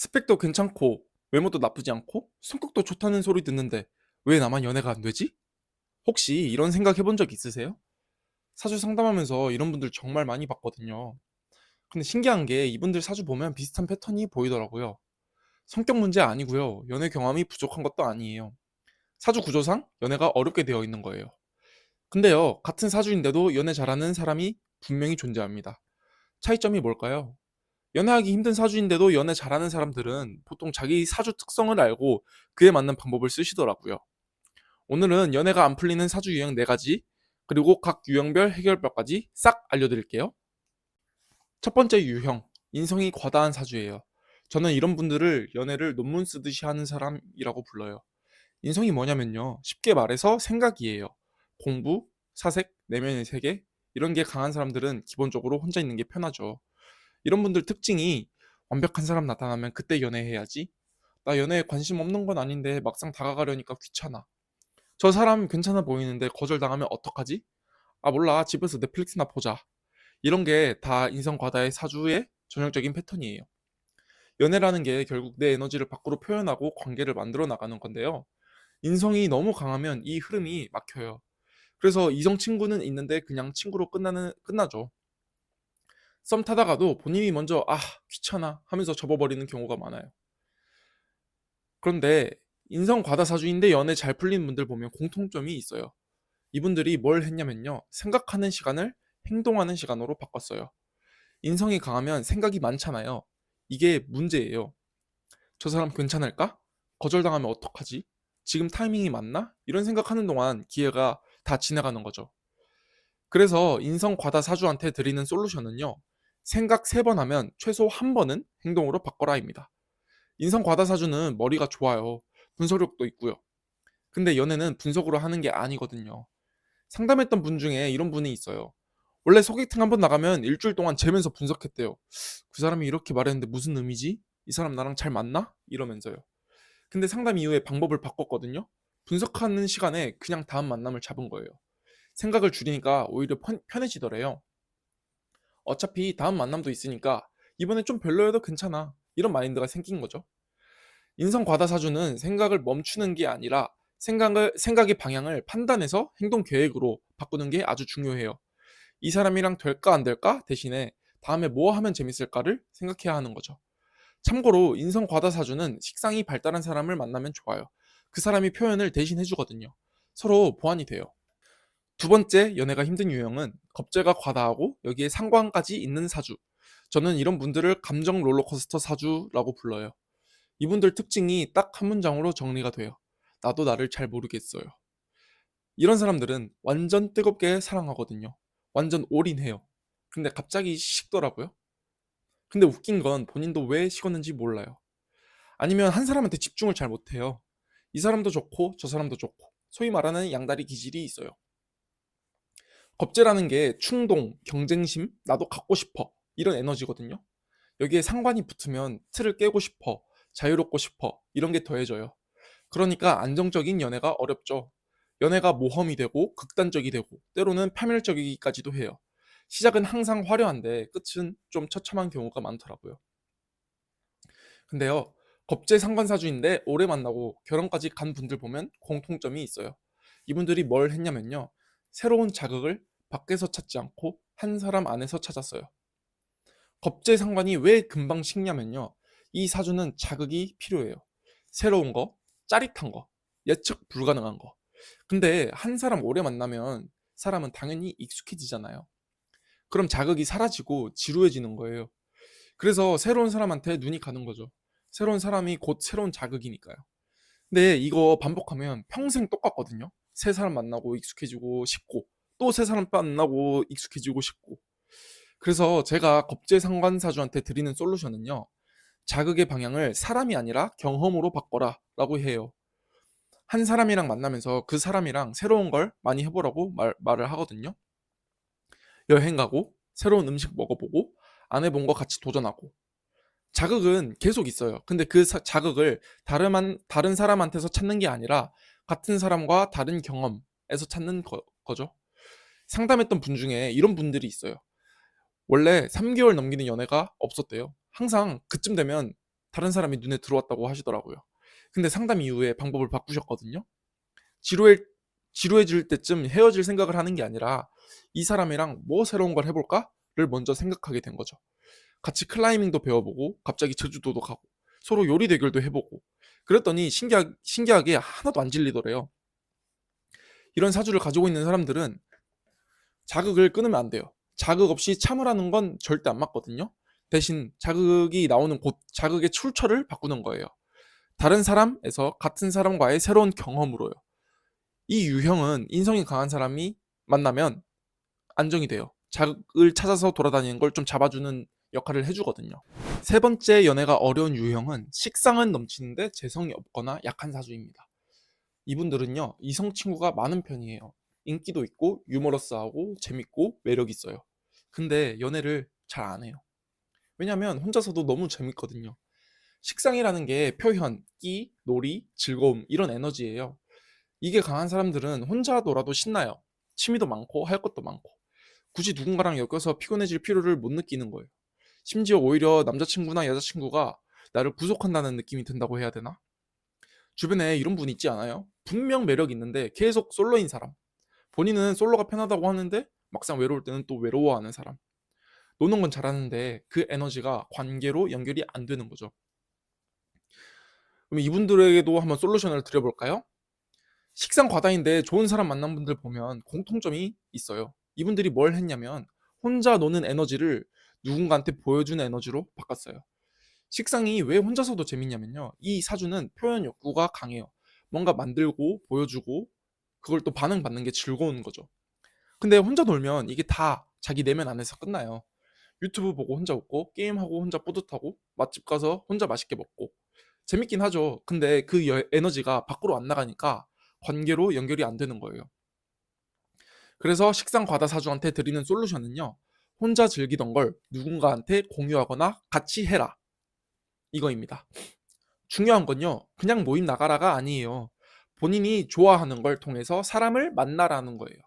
스펙도 괜찮고 외모도 나쁘지 않고 성격도 좋다는 소리 듣는데 왜 나만 연애가 안 되지? 혹시 이런 생각 해본 적 있으세요? 사주 상담하면서 이런 분들 정말 많이 봤거든요. 근데 신기한 게 이분들 사주 보면 비슷한 패턴이 보이더라고요. 성격 문제 아니고요. 연애 경험이 부족한 것도 아니에요. 사주 구조상 연애가 어렵게 되어 있는 거예요. 근데요, 같은 사주인데도 연애 잘하는 사람이 분명히 존재합니다. 차이점이 뭘까요? 연애하기 힘든 사주인데도 연애 잘하는 사람들은 보통 자기 사주 특성을 알고 그에 맞는 방법을 쓰시더라고요. 오늘은 연애가 안 풀리는 사주 유형 4가지, 그리고 각 유형별 해결법까지 싹 알려드릴게요. 첫 번째 유형, 인성이 과다한 사주예요. 저는 이런 분들을 연애를 논문 쓰듯이 하는 사람이라고 불러요. 인성이 뭐냐면요. 쉽게 말해서 생각이에요. 공부, 사색, 내면의 세계, 이런 게 강한 사람들은 기본적으로 혼자 있는 게 편하죠. 이런 분들 특징이 완벽한 사람 나타나면 그때 연애해야지. 나 연애에 관심 없는 건 아닌데 막상 다가가려니까 귀찮아. 저 사람 괜찮아 보이는데 거절당하면 어떡하지? 아 몰라 집에서 넷플릭스나 보자. 이런 게 다 인성 과다의 사주의 전형적인 패턴이에요. 연애라는 게 결국 내 에너지를 밖으로 표현하고 관계를 만들어 나가는 건데요. 인성이 너무 강하면 이 흐름이 막혀요. 그래서 이성 친구는 있는데 그냥 친구로 끝나죠. 썸 타다가도 본인이 먼저 귀찮아 하면서 접어버리는 경우가 많아요. 그런데 인성 과다사주인데 연애 잘 풀리는 분들 보면 공통점이 있어요. 이분들이 뭘 했냐면요. 생각하는 시간을 행동하는 시간으로 바꿨어요. 인성이 강하면 생각이 많잖아요. 이게 문제예요. 저 사람 괜찮을까? 거절당하면 어떡하지? 지금 타이밍이 맞나? 이런 생각하는 동안 기회가 다 지나가는 거죠. 그래서 인성 과다사주한테 드리는 솔루션은요. 생각 3번 하면 최소 1번은 행동으로 바꿔라입니다. 인성 과다사주는 머리가 좋아요. 분석력도 있고요. 근데 연애는 분석으로 하는 게 아니거든요. 상담했던 분 중에 이런 분이 있어요. 원래 소개팅 한번 나가면 일주일 동안 재면서 분석했대요. 그 사람이 이렇게 말했는데 무슨 의미지? 이 사람 나랑 잘 맞나? 이러면서요. 근데 상담 이후에 방법을 바꿨거든요. 분석하는 시간에 그냥 다음 만남을 잡은 거예요. 생각을 줄이니까 오히려 편해지더래요. 어차피 다음 만남도 있으니까 이번에 좀 별로여도 괜찮아. 이런 마인드가 생긴 거죠. 인성 과다사주는 생각을 멈추는 게 아니라 생각의 방향을 판단해서 행동 계획으로 바꾸는 게 아주 중요해요. 이 사람이랑 될까 안 될까 대신에 다음에 뭐 하면 재밌을까를 생각해야 하는 거죠. 참고로 인성 과다사주는 식상이 발달한 사람을 만나면 좋아요. 그 사람이 표현을 대신 해주거든요. 서로 보완이 돼요. 두 번째 연애가 힘든 유형은 겁재가 과다하고 여기에 상관까지 있는 사주. 저는 이런 분들을 감정 롤러코스터 사주라고 불러요. 이분들 특징이 딱 한 문장으로 정리가 돼요. 나도 나를 잘 모르겠어요. 이런 사람들은 완전 뜨겁게 사랑하거든요. 완전 올인해요. 근데 갑자기 식더라고요. 근데 웃긴 건 본인도 왜 식었는지 몰라요. 아니면 한 사람한테 집중을 잘 못해요. 이 사람도 좋고 저 사람도 좋고 소위 말하는 양다리 기질이 있어요. 겁재라는 게 충동, 경쟁심, 나도 갖고 싶어 이런 에너지거든요. 여기에 상관이 붙으면 틀을 깨고 싶어, 자유롭고 싶어 이런 게 더해져요. 그러니까 안정적인 연애가 어렵죠. 연애가 모험이 되고 극단적이 되고 때로는 파멸적이기까지도 해요. 시작은 항상 화려한데 끝은 좀 처참한 경우가 많더라고요. 근데요, 겁재 상관사주인데 오래 만나고 결혼까지 간 분들 보면 공통점이 있어요. 이분들이 뭘 했냐면요. 새로운 자극을 밖에서 찾지 않고 한 사람 안에서 찾았어요. 겁재 상관이 왜 금방 식냐면요. 이 사주는 자극이 필요해요. 새로운 거, 짜릿한 거, 예측 불가능한 거. 근데 한 사람 오래 만나면 사람은 당연히 익숙해지잖아요. 그럼 자극이 사라지고 지루해지는 거예요. 그래서 새로운 사람한테 눈이 가는 거죠. 새로운 사람이 곧 새로운 자극이니까요. 근데 이거 반복하면 평생 똑같거든요. 새 사람 만나고 익숙해지고 싶고 또 새 사람 만나고 익숙해지고 싶고. 그래서 제가 겁재상관사주한테 드리는 솔루션은요. 자극의 방향을 사람이 아니라 경험으로 바꿔라 라고 해요. 한 사람이랑 만나면서 그 사람이랑 새로운 걸 많이 해보라고 말을 하거든요. 여행 가고 새로운 음식 먹어보고 안 해본 거 같이 도전하고 자극은 계속 있어요. 근데 그 자극을 다른 사람한테서 찾는 게 아니라 같은 사람과 다른 경험에서 찾는 거죠. 상담했던 분 중에 이런 분들이 있어요. 원래 3개월 넘기는 연애가 없었대요. 항상 그쯤 되면 다른 사람이 눈에 들어왔다고 하시더라고요. 근데 상담 이후에 방법을 바꾸셨거든요. 지루해, 지루해질 때쯤 헤어질 생각을 하는 게 아니라 이 사람이랑 뭐 새로운 걸 해볼까를 먼저 생각하게 된 거죠. 같이 클라이밍도 배워보고 갑자기 제주도도 가고 서로 요리 대결도 해보고 그랬더니 신기하게 하나도 안 질리더래요. 이런 사주를 가지고 있는 사람들은 자극을 끊으면 안 돼요. 자극 없이 참으라는 건 절대 안 맞거든요. 대신 자극이 나오는 곳, 자극의 출처를 바꾸는 거예요. 다른 사람에서 같은 사람과의 새로운 경험으로요. 이 유형은 인성이 강한 사람이 만나면 안정이 돼요. 자극을 찾아서 돌아다니는 걸 좀 잡아주는 역할을 해주거든요. 세 번째 연애가 어려운 유형은 식상은 넘치는데 재성이 없거나 약한 사주입니다. 이분들은요, 이성 친구가 많은 편이에요. 인기도 있고 유머러스하고 재밌고 매력 있어요. 근데 연애를 잘 안 해요. 왜냐면 혼자서도 너무 재밌거든요. 식상이라는 게 표현, 끼, 놀이, 즐거움 이런 에너지예요. 이게 강한 사람들은 혼자 놀아도 신나요. 취미도 많고 할 것도 많고. 굳이 누군가랑 엮여서 피곤해질 필요를 못 느끼는 거예요. 심지어 오히려 남자친구나 여자친구가 나를 구속한다는 느낌이 든다고 해야 되나? 주변에 이런 분 있지 않아요? 분명 매력 있는데 계속 솔로인 사람. 본인은 솔로가 편하다고 하는데 막상 외로울 때는 또 외로워하는 사람. 노는 건 잘하는데 그 에너지가 관계로 연결이 안 되는 거죠. 그럼 이분들에게도 한번 솔루션을 드려볼까요? 식상 과다인데 좋은 사람 만난 분들 보면 공통점이 있어요. 이분들이 뭘 했냐면 혼자 노는 에너지를 누군가한테 보여주는 에너지로 바꿨어요. 식상이 왜 혼자서도 재밌냐면요. 이 사주는 표현 욕구가 강해요. 뭔가 만들고 보여주고 그걸 또 반응받는 게 즐거운 거죠. 근데 혼자 놀면 이게 다 자기 내면 안에서 끝나요. 유튜브 보고 혼자 웃고 게임하고 혼자 뿌듯하고 맛집 가서 혼자 맛있게 먹고 재밌긴 하죠. 근데 그 에너지가 밖으로 안 나가니까 관계로 연결이 안 되는 거예요. 그래서 식상 과다 사주한테 드리는 솔루션은요. 혼자 즐기던 걸 누군가한테 공유하거나 같이 해라. 이거입니다. 중요한 건요. 그냥 모임 나가라가 아니에요. 본인이 좋아하는 걸 통해서 사람을 만나라는 거예요.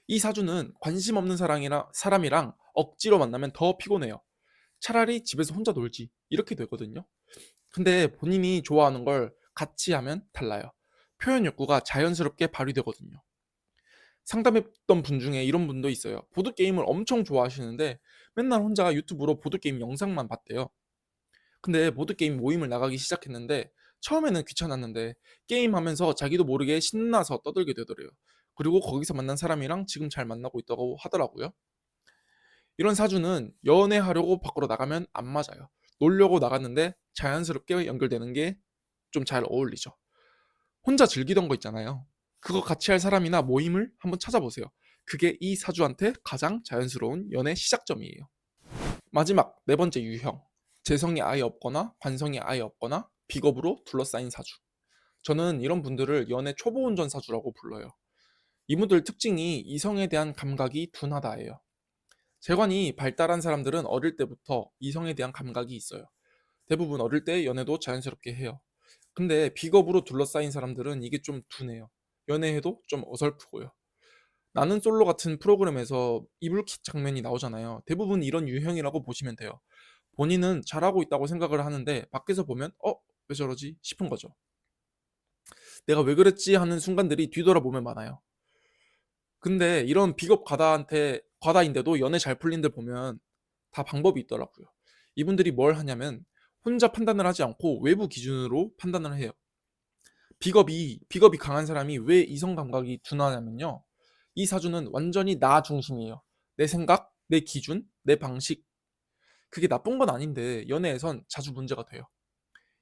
이 사주는 관심 없는 사람이랑 억지로 만나면 더 피곤해요. 차라리 집에서 혼자 놀지. 이렇게 되거든요. 근데 본인이 좋아하는 걸 같이 하면 달라요. 표현 욕구가 자연스럽게 발휘되거든요. 상담했던 분 중에 이런 분도 있어요. 보드게임을 엄청 좋아하시는데 맨날 혼자 유튜브로 보드게임 영상만 봤대요. 근데 보드게임 모임을 나가기 시작했는데 처음에는 귀찮았는데 게임하면서 자기도 모르게 신나서 떠들게 되더래요. 그리고 거기서 만난 사람이랑 지금 잘 만나고 있다고 하더라고요. 이런 사주는 연애하려고 밖으로 나가면 안 맞아요. 놀려고 나갔는데 자연스럽게 연결되는 게 좀 잘 어울리죠. 혼자 즐기던 거 있잖아요. 그거 같이 할 사람이나 모임을 한번 찾아보세요. 그게 이 사주한테 가장 자연스러운 연애 시작점이에요. 마지막 네 번째 유형. 재성이 아예 없거나 관성이 아예 없거나 비겁으로 둘러싸인 사주. 저는 이런 분들을 연애 초보 운전 사주라고 불러요. 이분들 특징이 이성에 대한 감각이 둔하다예요. 재관이 발달한 사람들은 어릴 때부터 이성에 대한 감각이 있어요. 대부분 어릴 때 연애도 자연스럽게 해요. 근데 비겁으로 둘러싸인 사람들은 이게 좀 둔해요. 연애해도 좀 어설프고요. 나는 솔로 같은 프로그램에서 이불킥 장면이 나오잖아요. 대부분 이런 유형이라고 보시면 돼요. 본인은 잘하고 있다고 생각을 하는데 밖에서 보면 왜 저러지 싶은 거죠. 내가 왜 그랬지 하는 순간들이 뒤돌아보면 많아요. 근데 이런 비겁 과다인데도 연애 잘 풀린들 보면 다 방법이 있더라고요. 이분들이 뭘 하냐면 혼자 판단을 하지 않고 외부 기준으로 판단을 해요. 비겁이 강한 사람이 왜 이성 감각이 둔하냐면요. 이 사주는 완전히 나 중심이에요. 내 생각, 내 기준, 내 방식. 그게 나쁜 건 아닌데 연애에선 자주 문제가 돼요.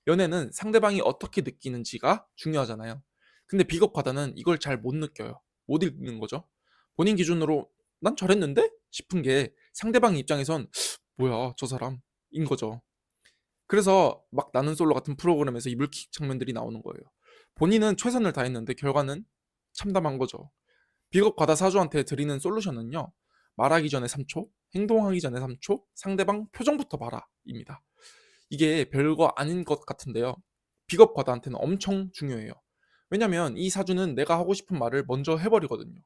연애는 상대방이 어떻게 느끼는지가 중요하잖아요. 근데 비겁 과다는 이걸 잘 못 느껴요. 못 읽는 거죠. 본인 기준으로 난 잘했는데? 싶은 게 상대방 입장에선 뭐야 저 사람인 거죠. 그래서 막 나는 솔로 같은 프로그램에서 이불킥 장면들이 나오는 거예요. 본인은 최선을 다했는데 결과는 참담한 거죠. 비겁 과다 사주한테 드리는 솔루션은요. 말하기 전에 3초, 행동하기 전에 3초, 상대방 표정부터 봐라입니다. 이게 별거 아닌 것 같은데요. 비겁 과다한테는 엄청 중요해요. 왜냐면 이 사주는 내가 하고 싶은 말을 먼저 해버리거든요.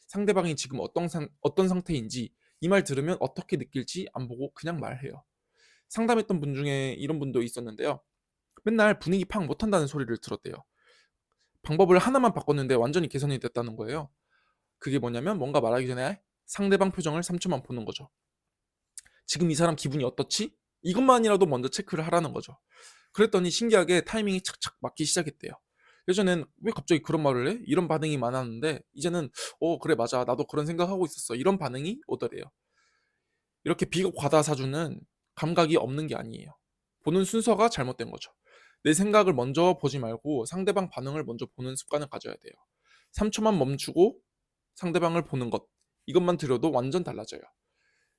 상대방이 지금 어떤 상태인지 이 말 들으면 어떻게 느낄지 안 보고 그냥 말해요. 상담했던 분 중에 이런 분도 있었는데요. 맨날 분위기 파악 못한다는 소리를 들었대요. 방법을 하나만 바꿨는데 완전히 개선이 됐다는 거예요. 그게 뭐냐면 뭔가 말하기 전에 상대방 표정을 3초만 보는 거죠. 지금 이 사람 기분이 어떻지? 이것만이라도 먼저 체크를 하라는 거죠. 그랬더니 신기하게 타이밍이 착착 맞기 시작했대요. 예전엔 왜 갑자기 그런 말을 해? 이런 반응이 많았는데 이제는 그래 맞아 나도 그런 생각하고 있었어 이런 반응이 오더래요. 이렇게 비과다 사주는 감각이 없는 게 아니에요. 보는 순서가 잘못된 거죠. 내 생각을 먼저 보지 말고 상대방 반응을 먼저 보는 습관을 가져야 돼요. 3초만 멈추고 상대방을 보는 것 이것만 들여도 완전 달라져요.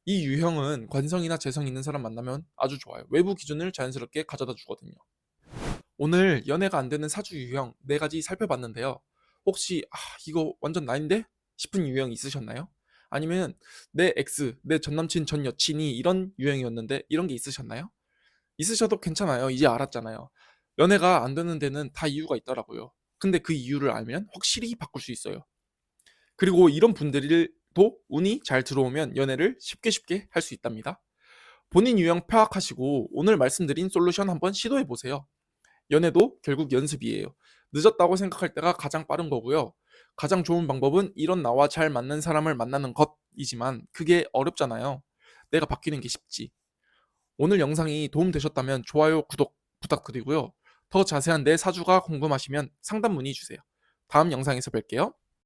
이 유형은 관성이나 재성 있는 사람 만나면 아주 좋아요. 외부 기준을 자연스럽게 가져다 주거든요. 오늘 연애가 안 되는 사주 유형 4가지 살펴봤는데요. 혹시 이거 완전 나인데? 싶은 유형 있으셨나요? 아니면 내 X, 내 전남친, 전 여친이 이런 유형이었는데 이런 게 있으셨나요? 있으셔도 괜찮아요. 이제 알았잖아요. 연애가 안 되는 데는 다 이유가 있더라고요. 근데 그 이유를 알면 확실히 바꿀 수 있어요. 그리고 이런 분들도 운이 잘 들어오면 연애를 쉽게 쉽게 할 수 있답니다. 본인 유형 파악하시고 오늘 말씀드린 솔루션 한번 시도해 보세요. 연애도 결국 연습이에요. 늦었다고 생각할 때가 가장 빠른 거고요. 가장 좋은 방법은 이런 나와 잘 맞는 사람을 만나는 것이지만 그게 어렵잖아요. 내가 바뀌는 게 쉽지. 오늘 영상이 도움되셨다면 좋아요, 구독 부탁드리고요. 더 자세한 내 사주가 궁금하시면 상담 문의 주세요. 다음 영상에서 뵐게요.